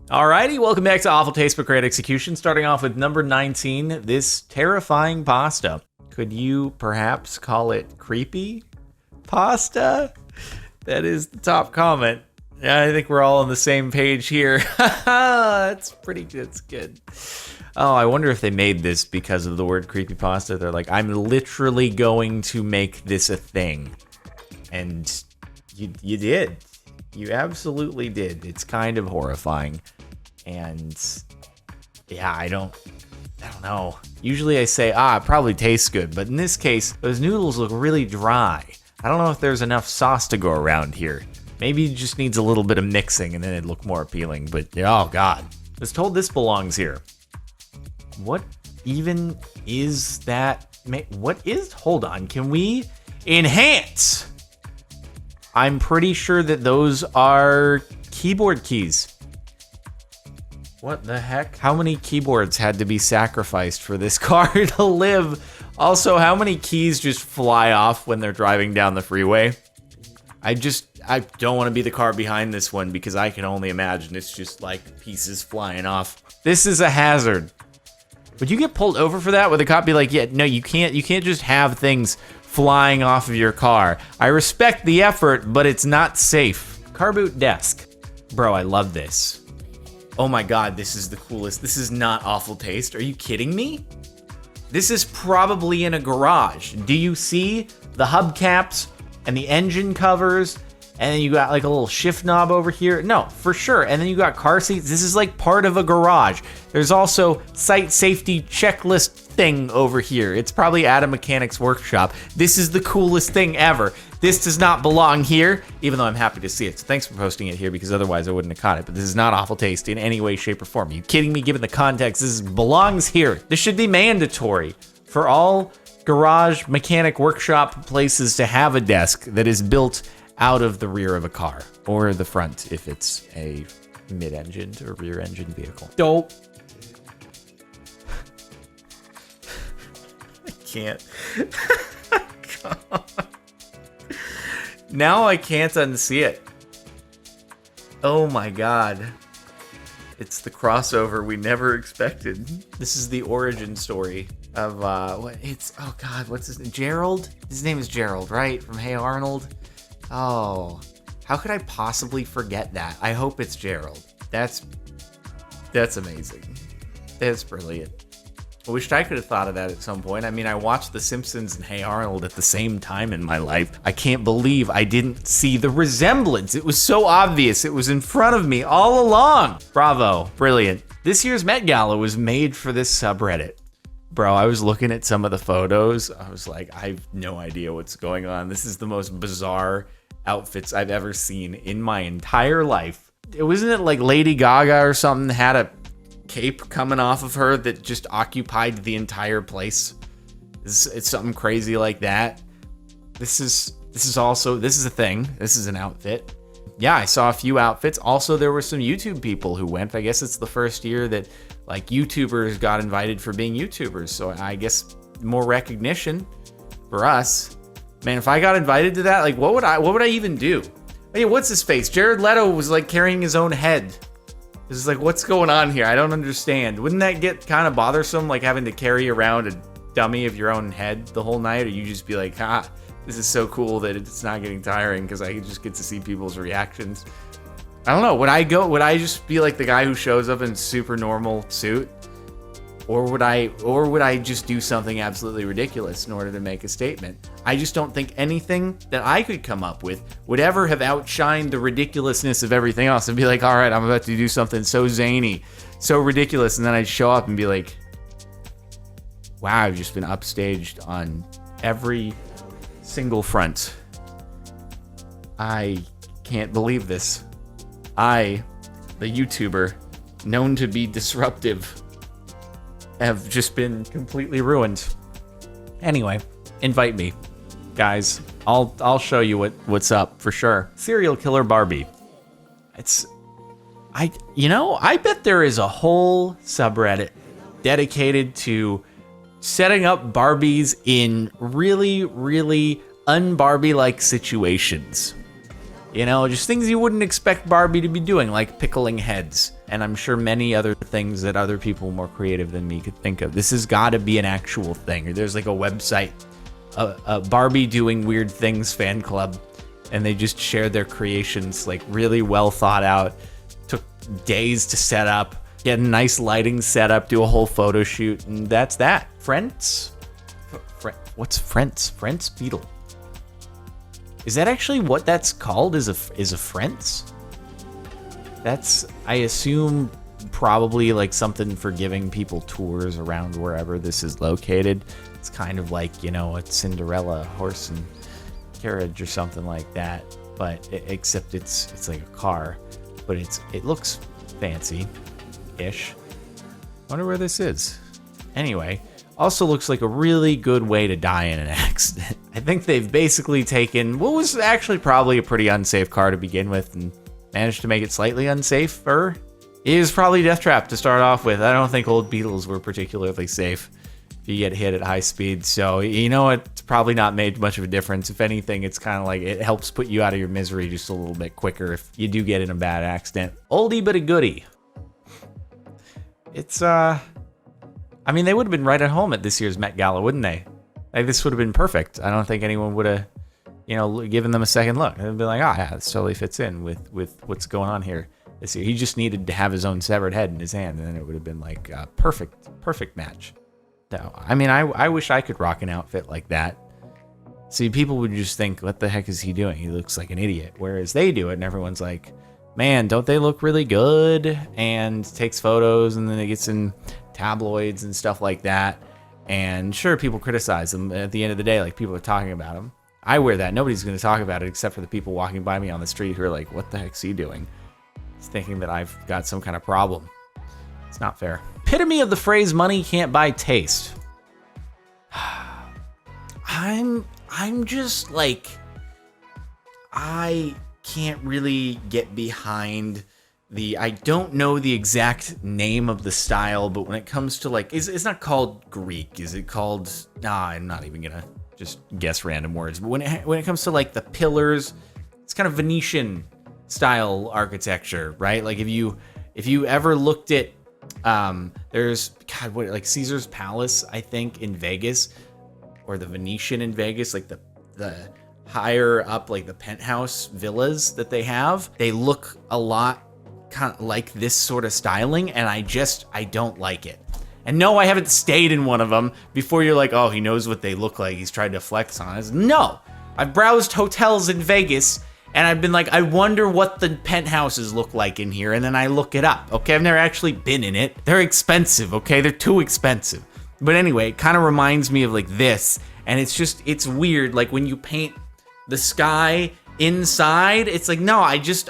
Alrighty, welcome back to Awful Taste but Great Execution. Starting off with number 19, this terrifying pasta. Could you perhaps call it creepy pasta? That is the top comment. Yeah, I think we're all on the same page here. That's pretty good. It's good. Oh, I wonder if they made this because of the word creepypasta. They're like, I'm literally going to make this a thing. And you did. You absolutely did. It's kind of horrifying. And yeah, I don't know. Usually I say, it probably tastes good. But in this case, those noodles look really dry. I don't know if there's enough sauce to go around here. Maybe it just needs a little bit of mixing and then it'd look more appealing. But oh God, I was told this belongs here. What even is that? Hold on, can we enhance? I'm pretty sure that those are keyboard keys. What the heck? How many keyboards had to be sacrificed for this car to live? Also, how many keys just fly off when they're driving down the freeway? I don't want to be the car behind this one because I can only imagine it's just like pieces flying off. This is a hazard. Would you get pulled over for that? Would the cop be like, yeah, no, you can't just have things flying off of your car. I respect the effort, but it's not safe. Car boot desk. Bro, I love this. Oh my God, this is the coolest. This is not awful taste. Are you kidding me? This is probably in a garage. Do you see the hubcaps and the engine covers? And then you got like a little shift knob over here. No, for sure. And then you got car seats. This is like part of a garage. There's also site safety checklist thing over here. It's probably at a mechanic's workshop. This is the coolest thing ever. This does not belong here, even though I'm happy to see it. So thanks for posting it here because otherwise I wouldn't have caught it. But this is not awful taste in any way, shape, or form. Are you kidding me? Given the context, this belongs here. This should be mandatory for all garage mechanic workshop places to have a desk that is built out of the rear of a car, or the front if it's a mid-engined or rear-engine vehicle. Dope. I can't. God. Now I can't unsee it. Oh my God. It's the crossover we never expected. This is the origin story of, what's his name? Gerald? His name is Gerald, right? From Hey Arnold? Oh, how could I possibly forget that? I hope it's Gerald. That's amazing. That's brilliant. I wished I could have thought of that at some point. I mean, I watched The Simpsons and Hey Arnold at the same time in my life. I can't believe I didn't see the resemblance. It was so obvious. It was in front of me all along. Bravo. Brilliant. This year's Met Gala was made for this subreddit. Bro, I was looking at some of the photos. I was like, I have no idea what's going on. This is the most bizarre outfits I've ever seen in my entire life. Wasn't it like Lady Gaga or something had a cape coming off of her that just occupied the entire place? It's something crazy like that. This is a thing. This is an outfit. Yeah, I saw a few outfits. Also, there were some YouTube people who went. I guess it's the first year that like YouTubers got invited for being YouTubers. So I guess more recognition for us. Man, if I got invited to that, like what would I even do? Hey, what's his face? Jared Leto was like carrying his own head. This is like, what's going on here? I don't understand. Wouldn't that get kind of bothersome, like having to carry around a dummy of your own head the whole night? Or you just be like, this is so cool that it's not getting tiring because I just get to see people's reactions. I don't know. Would I just be like the guy who shows up in super normal suit? Or would I just do something absolutely ridiculous in order to make a statement? I just don't think anything that I could come up with would ever have outshined the ridiculousness of everything else and be like, all right, I'm about to do something so zany, so ridiculous. And then I'd show up and be like, wow, I've just been upstaged on every single front. I can't believe this. I, the YouTuber, known to be disruptive, have just been completely ruined. Anyway, invite me, guys. I'll show you what's up for sure. Serial killer Barbie. I bet there is a whole subreddit dedicated to setting up Barbies in really, really un-Barbie-like situations. You know, just things you wouldn't expect Barbie to be doing, like pickling heads. And I'm sure many other things that other people more creative than me could think of. This has got to be an actual thing. Or there's like a website, a Barbie doing weird things fan club. And they just share their creations, like really well thought out. Took days to set up, get a nice lighting setup, do a whole photo shoot. And that's that. Friends? What's Friends? Friends Beetle. Is that actually what that's called? Is a Friends? That's, I assume, probably like something for giving people tours around wherever this is located. It's kind of like, you know, a Cinderella horse and carriage or something like that. But except it's like a car, but it looks fancy-ish. Wonder where this is. Anyway. Also looks like a really good way to die in an accident. I think they've basically taken what was actually probably a pretty unsafe car to begin with and managed to make it slightly unsafer. It was probably Death Trap to start off with. I don't think old Beetles were particularly safe if you get hit at high speed. So, you know, it's probably not made much of a difference. If anything, it's kind of like it helps put you out of your misery just a little bit quicker if you do get in a bad accident. Oldie but a goodie. It's, I mean, they would have been right at home at this year's Met Gala, wouldn't they? Like, this would have been perfect. I don't think anyone would have, you know, given them a second look. They'd be like, oh, yeah, this totally fits in with what's going on here this year. He just needed to have his own severed head in his hand, and then it would have been like a perfect match. So, I mean, I wish I could rock an outfit like that. See, people would just think, what the heck is he doing? He looks like an idiot. Whereas they do it, and everyone's like, man, don't they look really good? And takes photos, and then it gets in tabloids and stuff like that. And sure, people criticize them. At the end of the day, like, people are talking about them. I wear that. Nobody's going to talk about it except for the people walking by me on the street who are like, what the heck's he doing? He's thinking that I've got some kind of problem. It's not fair. Epitome of the phrase money can't buy taste. I'm just like, I can't really get behind I don't know the exact name of the style, but when it comes to like, it's not called Greek. Is it called, I'm not even gonna just guess random words. But when it comes to like the pillars, it's kind of Venetian style architecture, right? Like if you ever looked at, there's, God, what, like Caesar's Palace, I think, in Vegas, or the Venetian in Vegas, like the higher up, like the penthouse villas that they have, they look a lot kind of like this sort of styling, and I don't like it. And no, I haven't stayed in one of them before you're like, oh, he knows what they look like, he's tried to flex on us. No, I've browsed hotels in Vegas, and I've been like, I wonder what the penthouses look like in here, and then I look it up. Okay, I've never actually been in it. They're expensive, okay? They're too expensive. But anyway, it kind of reminds me of like this, and it's weird. Like when you paint the sky inside, it's like, no,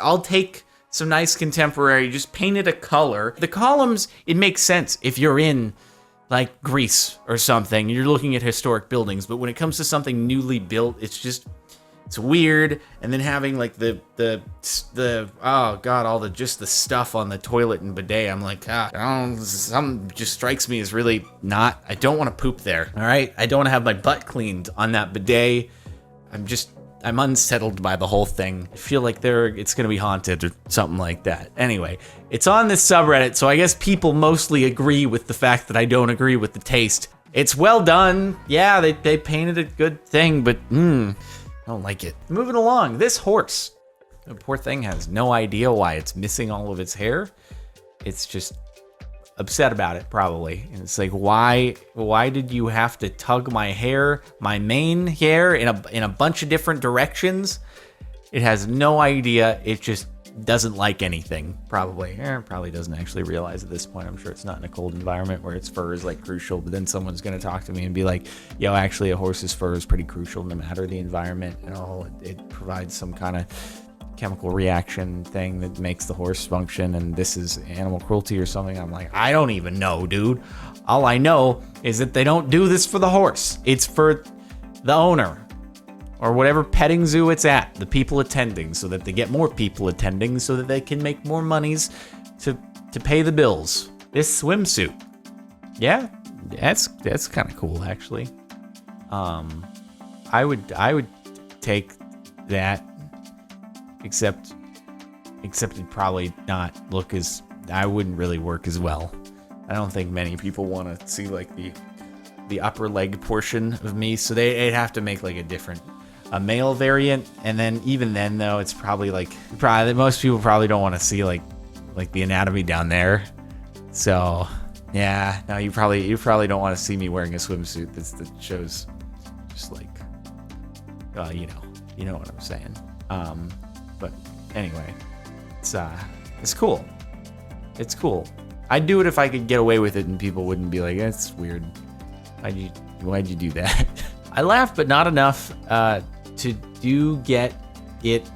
I'll take some nice contemporary, just paint it a color. The columns, it makes sense if you're in like Greece or something, you're looking at historic buildings, but when it comes to something newly built, it's weird. And then having like the oh God, all the stuff on the toilet and bidet, I'm like, something just strikes me as really not, I don't want to poop there. All right, I don't want to have my butt cleaned on that bidet. I'm unsettled by the whole thing. I feel like it's going to be haunted or something like that. Anyway, it's on this subreddit, so I guess people mostly agree with the fact that I don't agree with the taste. It's well done. Yeah, they painted a good thing, but I don't like it. Moving along, this horse. The poor thing has no idea why it's missing all of its hair. It's just upset about it, probably. And it's like, why did you have to tug my hair, my mane hair, in a bunch of different directions? It has no idea. It just doesn't like anything, probably. Probably doesn't actually realize at this point. I'm sure it's not in a cold environment where its fur is like crucial, but then someone's going to talk to me and be like, yo, actually a horse's fur is pretty crucial no matter the environment and all. It provides some kind of chemical reaction thing that makes the horse function, and this is animal cruelty or something. I'm like, I don't even know, dude. All I know is that they don't do this for the horse. It's for the owner or whatever petting zoo it's at, the people attending, so that they get more people attending so that they can make more monies to pay the bills. This swimsuit, yeah, that's kind of cool, actually. I would take that except it'd probably not look as, I wouldn't really work as well. I don't think many people want to see like the upper leg portion of me, so they'd have to make like a male variant, and then even then though, it's probably most people probably don't want to see like the anatomy down there. So yeah, no, you probably don't want to see me wearing a swimsuit that shows just like, you know what I'm saying. But anyway, it's cool. It's cool. I'd do it if I could get away with it and people wouldn't be like, that's weird. Why'd you do that? I laughed, but not enough to get it.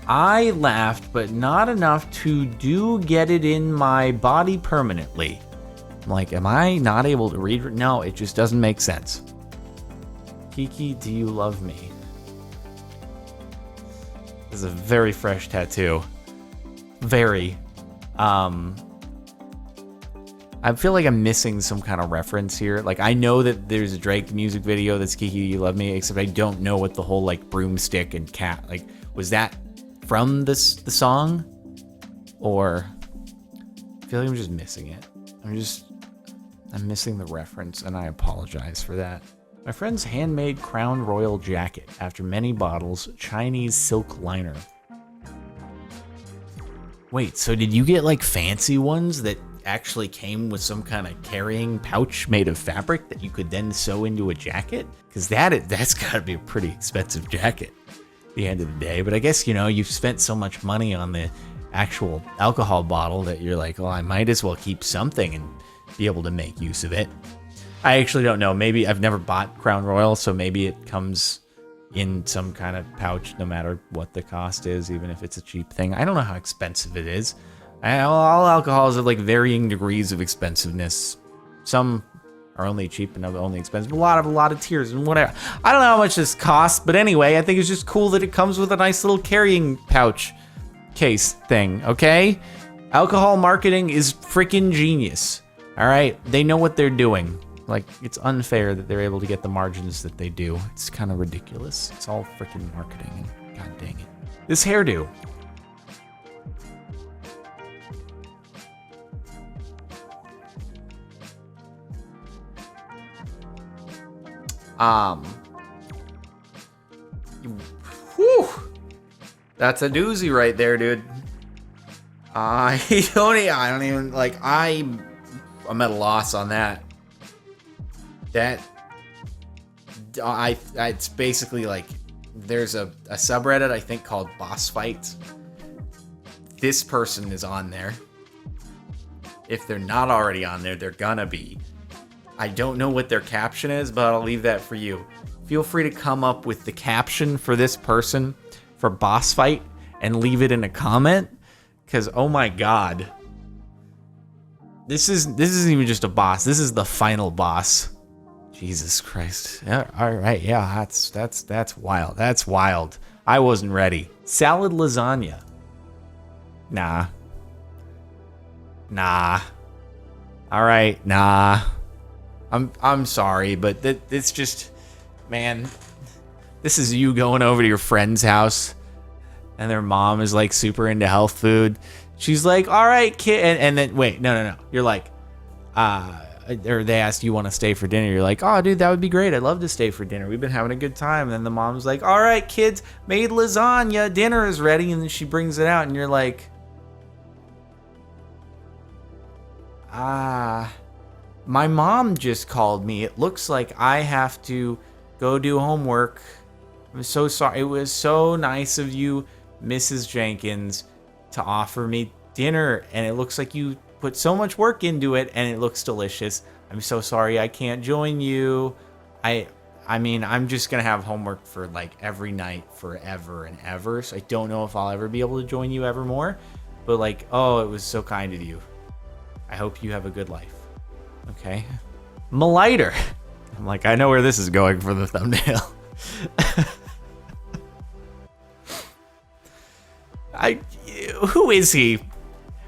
I laughed, but not enough to get it in my body permanently. I'm like, am I not able to read? No, it just doesn't make sense. Kiki, do you love me? This is a very fresh tattoo. Very. I feel like I'm missing some kind of reference here. Like, I know that there's a Drake music video that's Kiki, You Love Me, except I don't know what the whole, like, broomstick and cat, like, was that from the song? Or, I feel like I'm just missing it. I'm missing the reference, and I apologize for that. My friend's handmade Crown Royal jacket, after many bottles, Chinese silk liner. Wait, so did you get, like, fancy ones that actually came with some kind of carrying pouch made of fabric that you could then sew into a jacket? Because that's got to be a pretty expensive jacket at the end of the day. But I guess, you've spent so much money on the actual alcohol bottle that you're like, well, I might as well keep something and be able to make use of it. I actually don't know. Maybe I've never bought Crown Royal, so maybe it comes in some kind of pouch no matter what the cost is, even if it's a cheap thing. I don't know how expensive it is. All alcohols have like varying degrees of expensiveness. Some are only cheap and only expensive. A lot of tiers and whatever. I don't know how much this costs, but anyway, I think it's just cool that it comes with a nice little carrying pouch case thing, okay? Alcohol marketing is freaking genius. All right, they know what they're doing. Like, it's unfair that they're able to get the margins that they do. It's kind of ridiculous. It's all freaking marketing, and god dang it. This hairdo. Whew. That's a doozy right there, dude. I don't even, like, I'm at a loss on that. It's basically like, there's a subreddit, I think, called Boss Fights. This person is on there. If they're not already on there, they're gonna be. I don't know what their caption is, but I'll leave that for you. Feel free to come up with the caption for this person for Boss Fight and leave it in a comment, because oh my god, this isn't even just a boss. This is the final boss. Jesus Christ. Yeah, all right, yeah, that's wild. That's wild. I wasn't ready. Salad lasagna. Nah. All right, nah. I'm sorry, but it's just, man, this is you going over to your friend's house and their mom is like super into health food. She's like, all right, kid. And then, wait, no. You're like, or they ask, you want to stay for dinner? You're like, oh, dude, that would be great. I'd love to stay for dinner. We've been having a good time. And then the mom's like, all right, kids, made lasagna. Dinner is ready. And then she brings it out and you're like, my mom just called me. It looks like I have to go do homework. I'm so sorry. It was so nice of you, Mrs. Jenkins, to offer me dinner. And it looks like you put so much work into it and it looks delicious. I'm so sorry I can't join you. I mean, I'm just going to have homework for like every night forever and ever. So I don't know if I'll ever be able to join you ever more. But like, oh, it was so kind of you. I hope you have a good life. Okay. Maliter. I'm like, I know where this is going for the thumbnail. Who is he?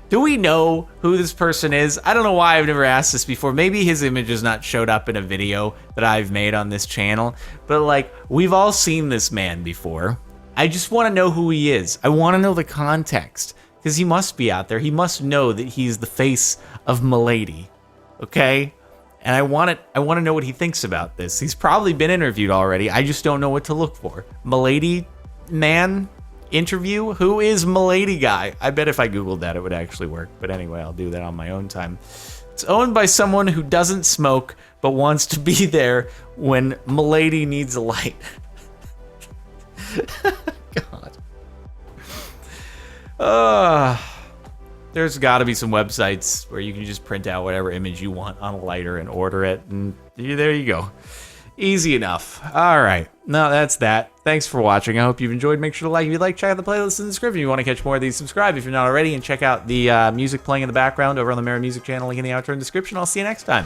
Do we know who this person is? I don't know why I've never asked this before. Maybe his image has not showed up in a video that I've made on this channel. But like, we've all seen this man before. I just want to know who he is. I want to know the context, because he must be out there. He must know that he's the face of Milady, okay? And I want to know what he thinks about this. He's probably been interviewed already. I just don't know what to look for. Milady man interview? Who is Milady guy? I bet if I Googled that, it would actually work. But anyway, I'll do that on my own time. It's owned by someone who doesn't smoke, but wants to be there when Milady needs a light. God. There's got to be some websites where you can just print out whatever image you want on a lighter and order it, and there you go. Easy enough. All right. No, that's that. Thanks for watching. I hope you've enjoyed. Make sure to like if you like. Check out the playlist in the description if you want to catch more of these. Subscribe if you're not already, and check out the music playing in the background over on the Mara Music channel. Link in the outro and description. I'll see you next time.